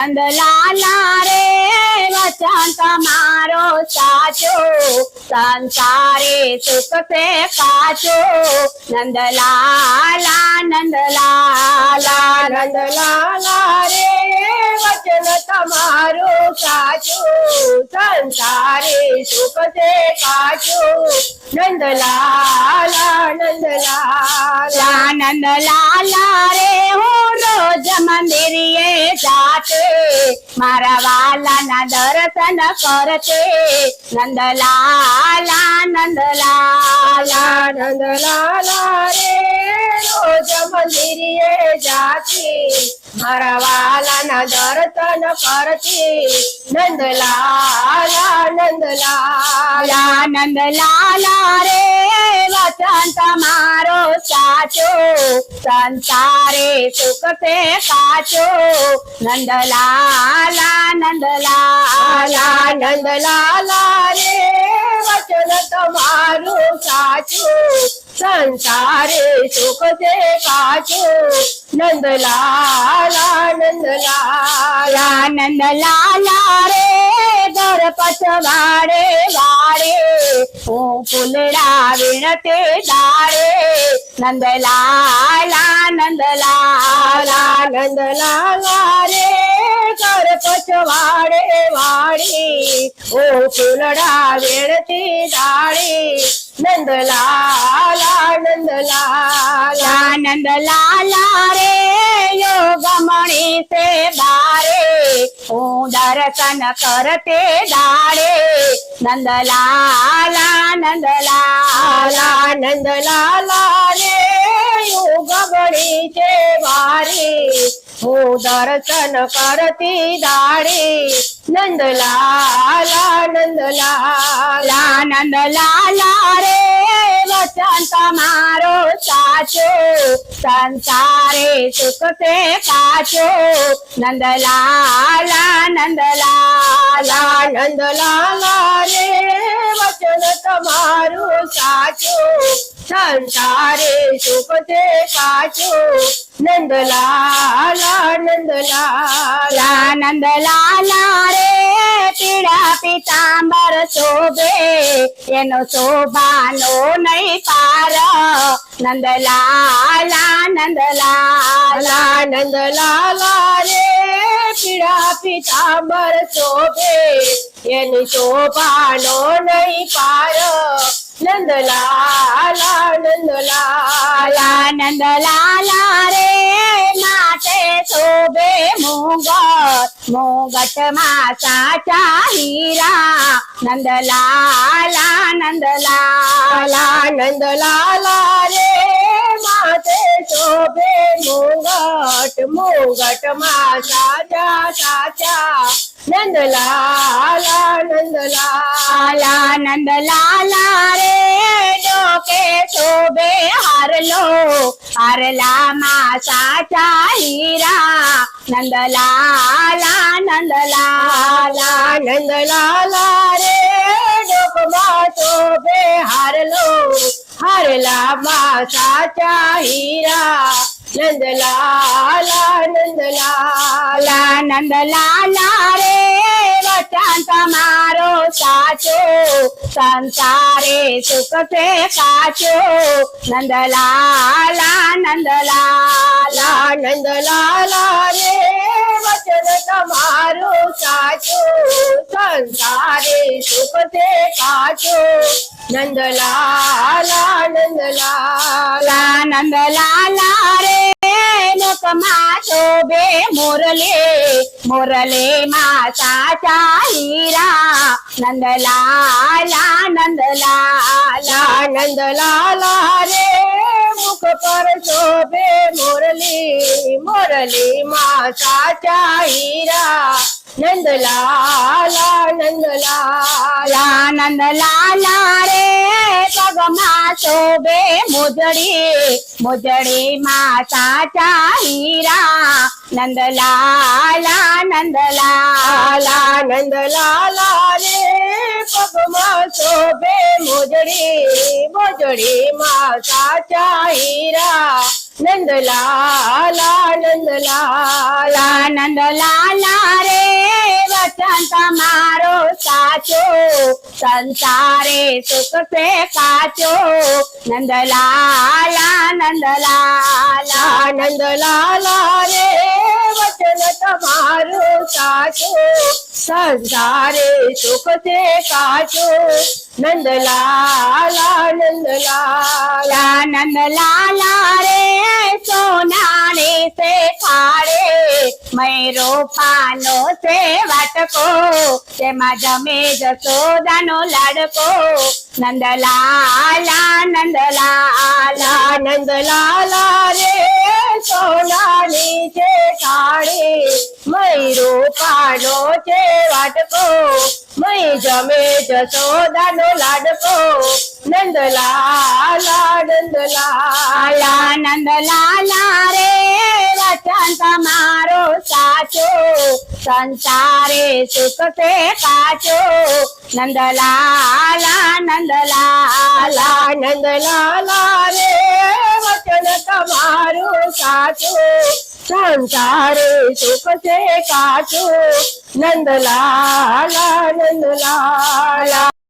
નંદલાલા રે વચન તમારો સાચો, સંસારે સુખ છે કાચો. નંદલાલા નંદલાલા નંદલાલા રે વચન તમારું સાચું, સંસારે સુખ છે કાચું. નંદલાલા નંદલાલા નંદલાલા રે હું રોજ મંદિરે જાતે, મારા વાલાના દર્શન કરતે. નંદલાલા નંદલાલા નંદલાલા રે રોજ મંદિરે જાતી, મારા વાલાના દર્શન કરતી. નંદલાલા નંદલાલા નંદલાલા રે વચન તમારો સાચો, સંસારે સુખ છે કાચો. નંદલાલા નંદલાલા નંદલાલા રે વચન તમારું સાચું, સંસારે સુખ છે કાચું. નંદલાલા નંદલાલા નંદલાલા રે ઘર પછવાડે વાડે, હું ફૂલડા વીણતે દાડે. નંદલાલા નંદલાલા નંદલાલા રે ઘર પછવાડે વાડી, ઓ ફૂલડા વેણતી દાડી. નંદલાલા નંદલાલા નંદલાલા રે યોગમણી તે બારે, હું દર્શન કરતે દાડે. નંદલાલા નંદલાલા નંદલાલા રે યોગમણી છે વારી, હું દર્શન કરતી દાડી. નંદલાલા નંદલાલા નંદલાલા રે વચન તમારો સાચો, સંસારે સુખ છે કાચો. નંદલાલા નંદલાલા નંદલાલા રે વચન તમારું સાચું, સંસારે સુખ છે કાચું. નંદલાલા નંદલાલા નંદલાલા રે પીળા પીતાંબર શોભે, એનો શોભાનો નહીં પાર. નંદલાલા નંદલાલા નંદલાલા રે પીળા પીતાંબર શોભે, એની શોભાનો નહીં પાર. નંદલાલા નંદલાલા નંદલાલા રે માટે શોભે મુગટ, મુગટમાં સાચા હીરા. નંદલાલા નંદલાલા નંદલાલા રે માથે શોભે મુગટ, મુગટમાં સાચા સાચા. નંદલાલા નંદલાલા નંદલાલા રે ડોકે શોભે હારલો, હારલામાં સાચા હીરા. નંદલાલા નંદલાલા નંદલાલા રે ડોકમાં શોભે હારલો, હારલામાં સાચા હીરા. નંદલાલા નંદલાલા નંદલાલા રે વચન તમારો સાચો, સંસારે સુખ છે કાચો. નંદલાલા નંદલાલા નંદલાલા રે વચન તમારું સાચું, સંસારે સુખ છે કાચું. નંદલાલા નંદલાલા નંદલાલા રે લોકમાં શોભે મોરલે, મોરલે માં સાચા હીરા. નંદલાલા નંદલાલા નંદલાલા રે મુખ પર શોભે મોરલી, મોરલી માં સાચા હીરા. નંદલાલા નંદલાલા નંદલાલા રે પગમાં શોભે મોજડી, મોજડી માં સાચા હીરા. નંદલાલા નંદલાલા નંદલાલા રે પગમાં શોભે મોજડી, મોજડી માં સાચા હીરા. નંદલાલા નંદલાલા નંદલાલા રે વચન તમારો સાચો સંસારે સુખ સે કાચો નંદલાલા નંદલાલા નંદલાલા રે વચન તમારું સાચું સંસારે સુખ છે કાચું નંદલાલા નંદલાલા નંદલાલા રે સોનાને સે થાળે મયરો પાનો સે વાટકો તેમાં જમે જસોદાનો લાડકો નંદલાલા નંદલાલા નંદલાલા રે સોનાની છે થાળી મયરો પાનો છે વાટકો મય જમે જસોદાનો લાડકો નંદલાલા નંદલાલા નંદલાલા રે વચન તમારો સાચો સંસારે સુખ સે કાચો નંદલાલા નંદલાલા નંદલાલા રે વચન તમારું સાચું સંસારે સુખ છે કાચું નંદલાલા નંદલાલા